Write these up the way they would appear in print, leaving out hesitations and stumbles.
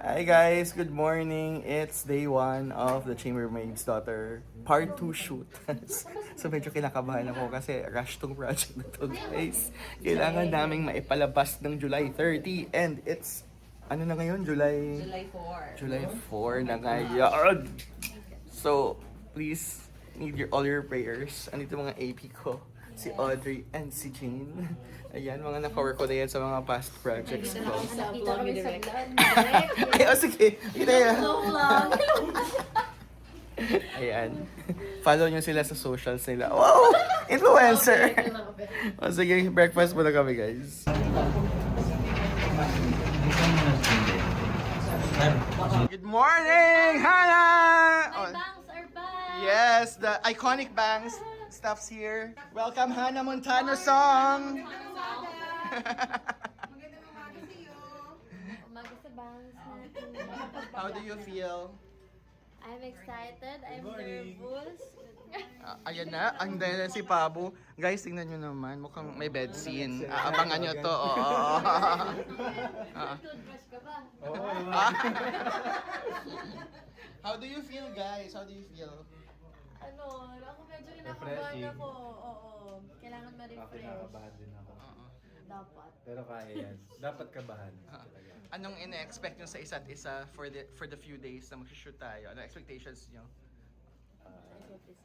Hi guys, good morning. It's day 1 of the Chambermaid's Daughter Part 2 shoot. So medyo kinakabahan ako kasi rush tong project na to guys. Kailangan naming maipalabas ng July 30 and it's, ano na ngayon? July 4 na ngayon. So, please, need all your prayers. Andito mga AP ko, si Audrey and si Jane. Ayan, mga naka-work ko na yan sa mga past projects ko. Nakita kami sa vlog. Ay, oh, sige. Kita yan. Ayan. Follow nyo sila sa socials nila. Wow! Influencer! O sige, breakfast muna kami guys. Good morning, Hannah! My bangs are back! Yes, the iconic bangs stuff's here. Welcome Hannah Montano song! Umaga sa bangs natin. How do you feel? I'm excited. I'm nervous. Ayan na, ang dahil si Pabo. Guys, tingnan nyo naman, mukhang may bed scene. Abangan nyo to. Toothbrush ka ba? How do you feel guys? How do you feel? Ako medyo kinakabahan ako. Oo. Kailangan Ako ma-refresh. nakakabahan din ako. Dapat. Pero kaya yan. Dapat kabahan. Talaga. Anong ina-expect nyo sa isa't isa for the few days na mag-shoot tayo? Ano expectations nyo? I think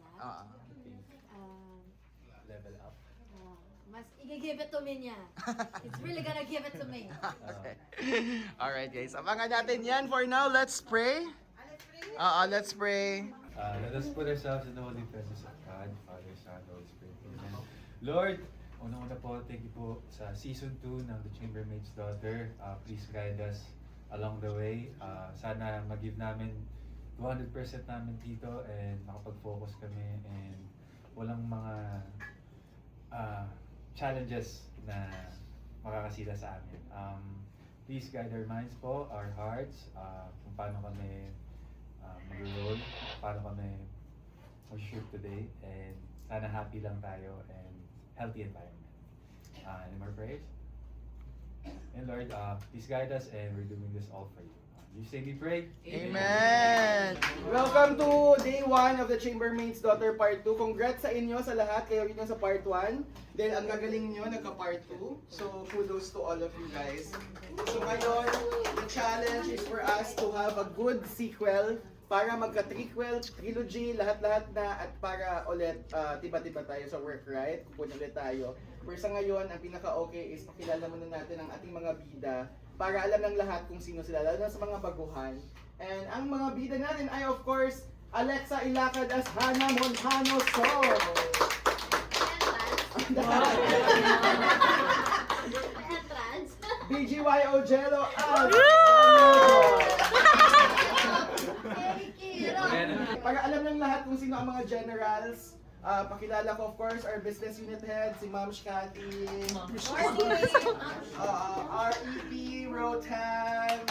level up. Mas i-give it to me niya. It's really gonna give it to me. Okay. Alright guys, abangan natin yan. For now, let's pray. Let's pray. Let us put ourselves in the holy presence of God, Father, Son, Holy Spirit. Amen. Lord, unang-una po, thank you po sa season 2 ng The Chambermaid's Daughter. Please guide us along the way. Sana mag-give namin 200% namin dito and makapag-focus kami and walang mga challenges na makakasila sa amin. Please guide our minds po, our hearts, kung paano kami mag-roll, paano kami mag-shoot today, and sana happy lang tayo and healthy environment. Any more prayers? And Lord, please guide us and we're doing this all for you. You say we pray? Amen! Welcome to day 1 of the Chambermaid's Daughter Part 2. Congrats sa inyo sa lahat. Kayo rin sa Part 1. Then ang gagaling nyo, nagka-Part 2. So kudos to all of you guys. So ngayon, the challenge is for us to have a good sequel para magka-prequel, trilogy, lahat-lahat na at para ulit tiba-tiba tayo sa work, right? Pupunta ulit tayo. Pero sa ngayon, ang pinaka-okay is pakilala muna natin ang ating mga bida para alam ng lahat kung sino sila, lalo na sa mga baguhan. And ang mga bida natin ay of course, Alexa Ilacad as Hannah Montano song! Entrance. BGY Ojelo as Para alam ng lahat kung sino ang mga generals, pakilala ko of course our business unit head, si Ma'am Shkati, REP, Rotan,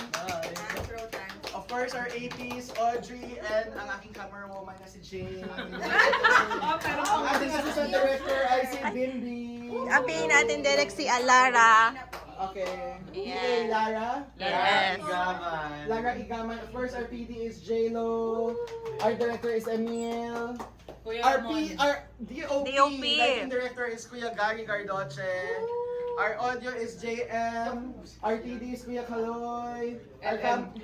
of course our APs, Audrey, and ang aking camera woman na si Jane. Ang ating assistant director ay si Bimbi. Apihin natin direct si Alara. Okay. Yes. Lara? Yes. Igaman. Lara Igaman. Of course, our PD is J-Lo. Our director is Emil. Our DOP. Lighting director is Kuya Gary Gardoche. Our audio is JM. Our TD is Kuya Kaloy. LM.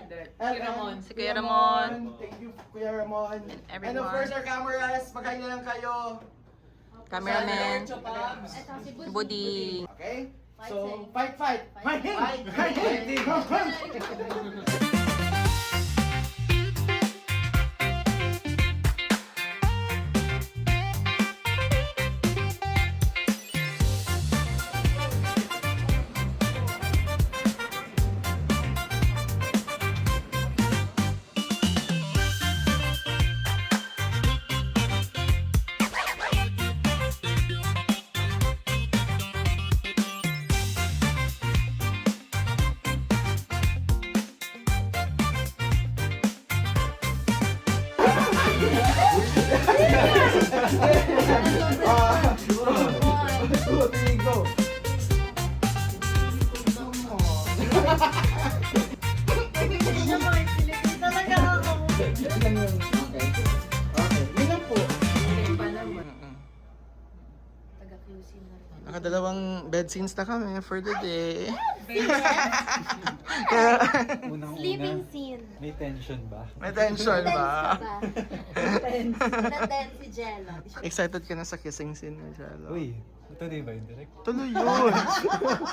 Si Kuya Ramon. Thank you, Kuya Ramon. And And of course, our cameras. Maghay na lang kayo. Cameraman. Ito si Budi. Okay? Fight, So, fight. fight! Go! lang yun. Okay. Okay. Yun lang po. Taga-QC na rin. Nakadalawang bed scenes na kami for the day. Sleeping scene. May tension ba? May tension ba? Na-tense si Jello. Di siya- Excited ka na sa kissing scene mo, Jello? Uy, tuloy ba yun direct? Tuloy yun.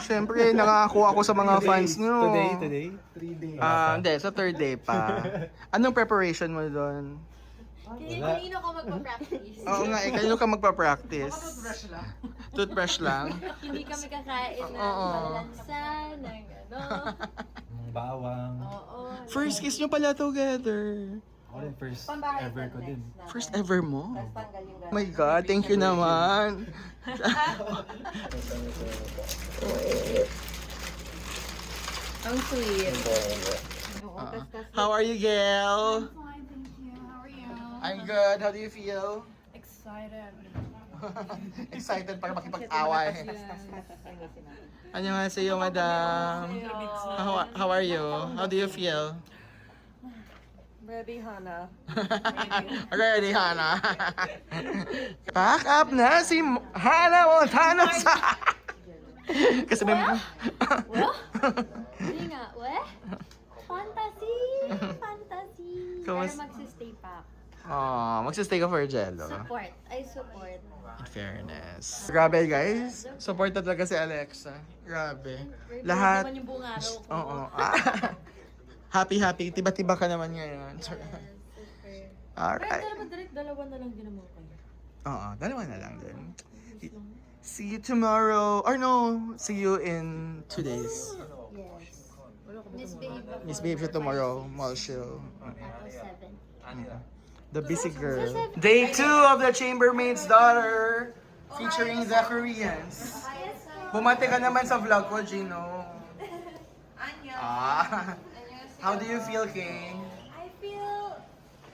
Siyempre, nakakakuha ako sa mga fans nyo. Today? 3 days. Hindi, sa third day pa. Anong preparation mo doon? Kanino ka magpa-practice? Oo nga, kanino ka magpa-practice? Toothbrush lang. Hindi kami kakain ng Oo. malansa, ng ano. Bawang. Oo. First kiss nyo pala together. Ako rin first ever ko din. First ever mo? Oh my God, thank you naman. Ang sweet. How are you, Gail? Fine, thank you. How are you? I'm good. How do you feel? Excited. Excited para makipag-away. Ano nga sa'yo, madam? How are you? How do you feel? Ready, Hana. Ready, Hana? Pack up na si Hana Montano sa... Kasi may... Hindi nga, weh? Fantasy! Fantasy! Pero Kamus- magsistay pa. Oh, magsistay ka for Jello. Support. I support. In fairness. Grabe, guys. Support na talaga si Alexa. Grabe. Lahat... naman yung buong araw ko. Oo. Happy. Tiba-tiba ka naman ngayon. Super. Alright. Pero direct dalawa na lang din naman kayo. Oo, dalawa na lang din. See you tomorrow. Or no, see you in 2 days. Yes. Miss Babe ako. Miss Babe siya tomorrow. Mall show. Ako 7. The busy girl. Day 2 of the Chambermaid's Daughter. Featuring the Koreans. Bumati ka naman sa vlog ko, Gino. Ah. How do you feel, King? I feel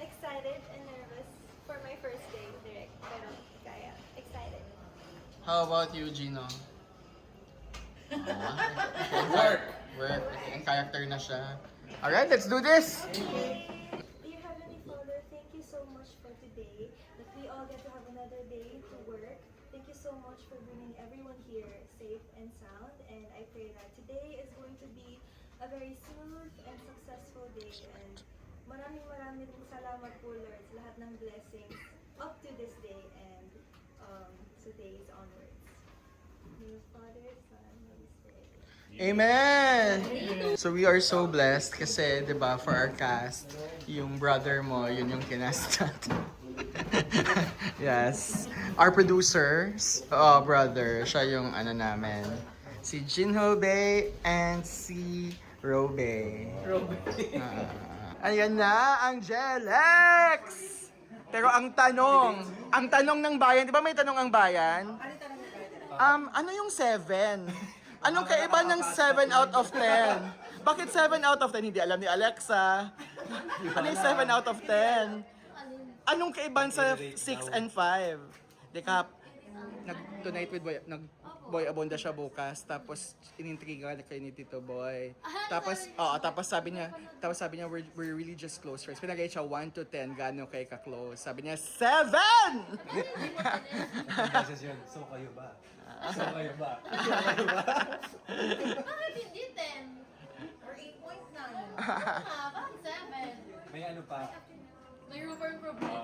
excited and nervous for my first day direct. Pero kaya excited. How about you, Gino? Work. Ang character na siya. Alright, let's do this! Dear Heavenly Father, thank you so much for today. That we all get to have another day to work. Thank you so much for bringing everyone here safe and sound. And I pray that today is going to be a very smooth and successful day. And maraming salamat po, Lord, sa lahat ng blessings up to this day and today's onwards. In the name of Father, Son, Holy Spirit. Amen! So we are so blessed kasi, di ba, for our cast, yung brother mo, yun yung kinast natin. Yes. Our producers, brother, siya yung ano namin. Si Jinho Bae and si Robe. Ayan na, ang Jelex! Pero ang tanong ng bayan, di ba may tanong ang bayan? Ano yung 7? Anong kaiba ng 7 out of 10? Bakit 7 out of 10? Hindi alam ni Alexa. Ano yung 7 out of 10? Anong kaiba sa 6 and 5? Dekap, nag-tonight with Boy, nag-Boy Abonda siya bukas. Tapos, inintriga na kayo ni Tito Boy. Tapos sabi niya, we're really just close friends. Pinagay siya 1 to 10, gano'n kayo ka-close. Sabi niya, 7! Beses yun, so kayo ba? Bakit hindi 10? Or 8.9? Bakit 7? May ano pa? May room for improvement.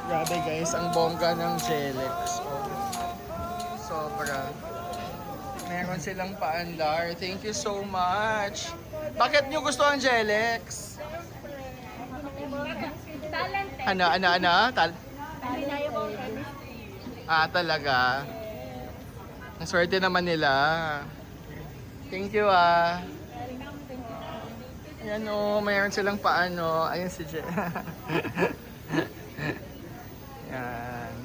Grabe guys, ang bongga ng Jelex. Oh. Sobra. Meron silang paandar. Thank you so much. Bakit nyo gusto ang Jelex? Ano? Talaga. Ang swerte naman nila. Thank you Ayan mayroon silang paano. Ayun si Je. Yan.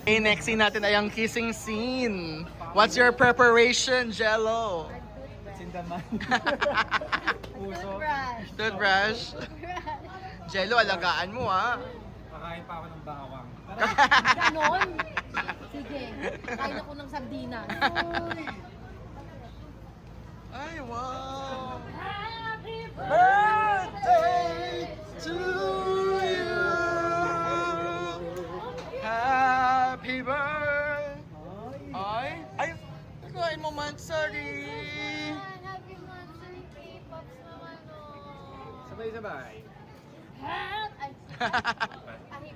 Okay, next scene natin ay ang kissing scene. What's your preparation, Jello? Sindaman. Puso. Toothbrush? Jello, alagaan mo Kakain pa ako ng bawang. Ganon. Sige. Kain ako ng sardinas. Ay, wow! Happy Birthday to you! Happy birthday! Ay! Nakain mo mansari! Happy monthsary K-pops naman Sabay-sabay. Ay,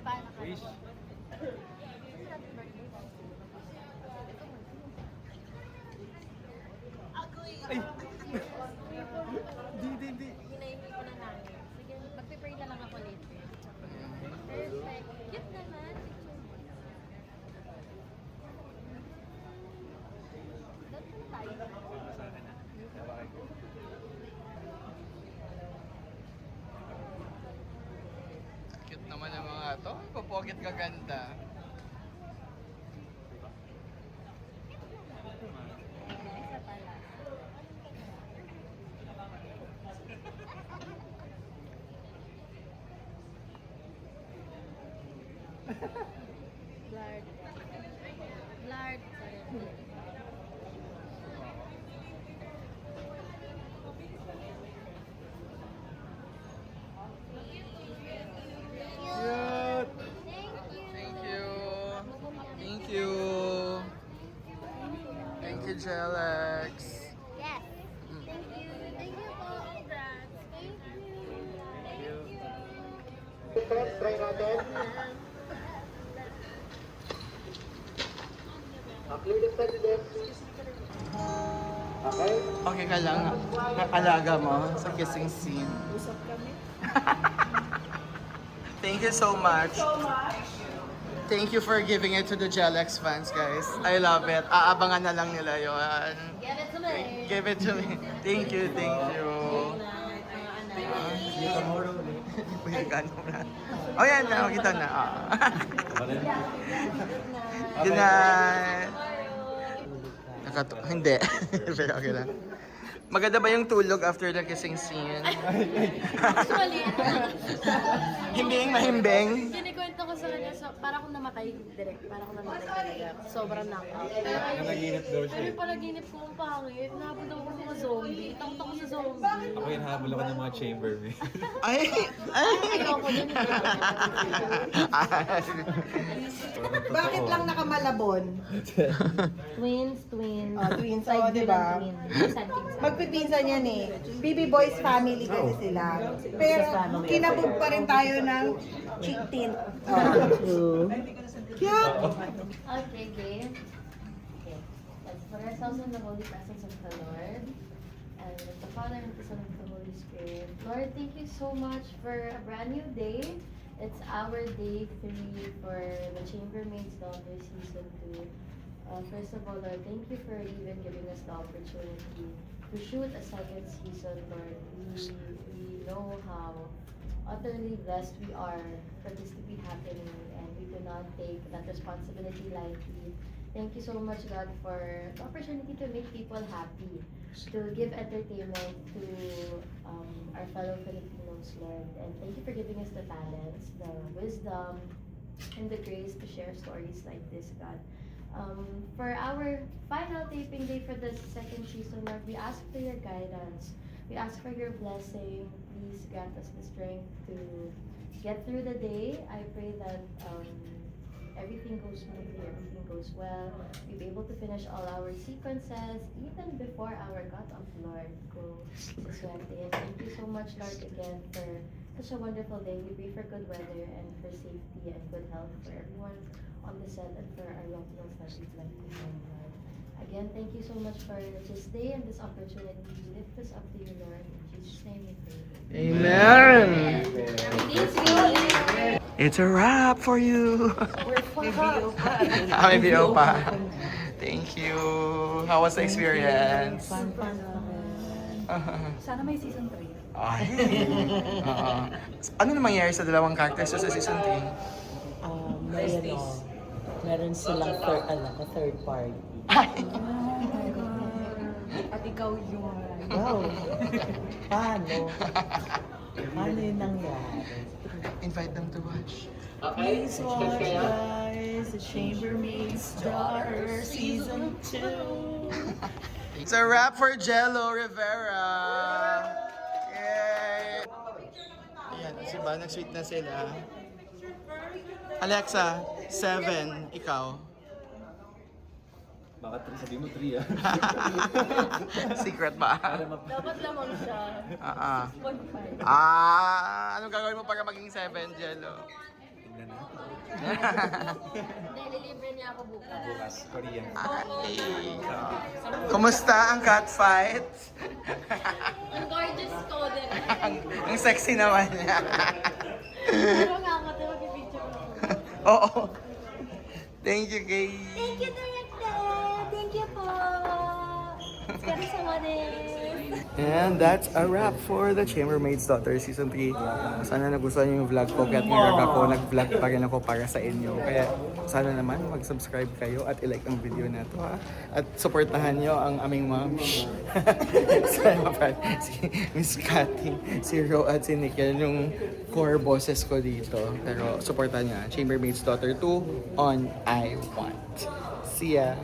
pa. Wish. Ay! Hindi. Hinahingi ko na hangin. Sige, magpipray na lang ako later. Perfect. Cute naman. Doon po tayo. Sana na. Sabay ko. Cute naman ang mga to. Papogit kaganda. Isa pala. Blurred. Blurred. Sorry. Cute! Thank you. Thank you. Thank you, Jelex. Yes. Thank you. Thank you po. Congrats. Thank you. Try natin. Okay ka lang. Nakalaga mo sa kissing scene. Usap kami. Thank you so much. Thank you for giving it to the Jelex fans, guys. I love it. Aabangan na lang nila yon. Give it to me. Give it to me. Thank you, thank you. Oh yan, nakakita na. Good night. Hindi. Pero okay lang. Maganda ba yung tulog after the kissing scene? Actually, Himbing, mahimbing. kinikwento ko sa kanya, para akong namatay direct. Para akong namatay talaga. Sobrang knockout. Pero ayun, Nanaginip daw siya. ano yung panaginip ko ang pangit? Nahabol ako ng mga zombie. Takot ako sa zombie. Ako yung habol ako ng mga chambermaid. Ay! Ayoko dun. Bakit lang nakamalabon? Twins. Twins, Side di ba? twin. Magpipinsan yan eh. BB Boys family kasi sila. Pero kinabog pa rin tayo ng chick tint. Cute! Okay, game. Okay. Let's put ourselves in the holy presence of the Lord. And with the Father and the Son and the Holy Spirit. Lord, thank you so much for a brand new day. It's our day 3 for the Chambermaid's Daughter Season 2. First of all, Lord, thank you for even giving us the opportunity to shoot a second season, Lord. We know how utterly blessed we are for this to be happening, and we do not take that responsibility lightly. Thank you so much, God, for the opportunity to make people happy, to give entertainment to our fellow Filipinos, Lord. And thank you for giving us the talents, the wisdom, and the grace to share stories like this, God. For our final taping day for the second season, Lord, we ask for your guidance. We ask for your blessing. Please grant us the strength to get through the day. I pray that everything goes smoothly, everything goes well. We be able to finish all our sequences, even before our cut-off, Lord. Go sa swerte. And thank you so much, Lord, again, for such a wonderful day. We pray for good weather and for safety and good health for everyone on the set and for our loved ones that we'd like to know, Lord. Again, thank you so much for this day and this opportunity. We lift this up to you, Lord. In Jesus' name we pray. Amen. Thank you. It's a wrap for you. May video pa. Thank you. How was the experience? Fun naman. Sana may season 3. Ay. Ano na mangyayari sa dalawang characters sa season 3? Meron silang third party. At ikaw yun. Wow! Paano? Paano yun nangyari? Invite them to watch. Please watch, guys! The Chambermaid's Daughter Season 2! It's a wrap for Jello Rivera. Yay! Ayan, ba? Nag-sweet na sila. Alexa, 7. Ikaw. Baka sabi mo 3 ah. Secret ba? Dapat lamang siya. Anong gagawin mo para maging 7, Jello? Tingnan na. Dahil libre niya ako bukas. Bukas, Korean. Ay. Kumusta ang cat fight? Ang gorgeous ko din. Ang sexy naman niya. Pero nga ako, ito mag-picture mo. Oo. Thank you, Kay. Thank you, Director! Thank you po! Para sa And that's a wrap for The Chambermaid's Daughter Season 3. Sana nagustuhan niyo yung vlog ko. Kaya't ngayon ako, nag-vlog pa rin ako para sa inyo. Kaya sana naman mag-subscribe kayo at i-like ang video na to, ha. At supportahan niyo ang aming mom. Sana pa si Miss Cathy, si Ro at si Nickel, yung core bosses ko dito. Pero supportahan niyo, Chambermaid's Daughter 2 on I Want. See ya!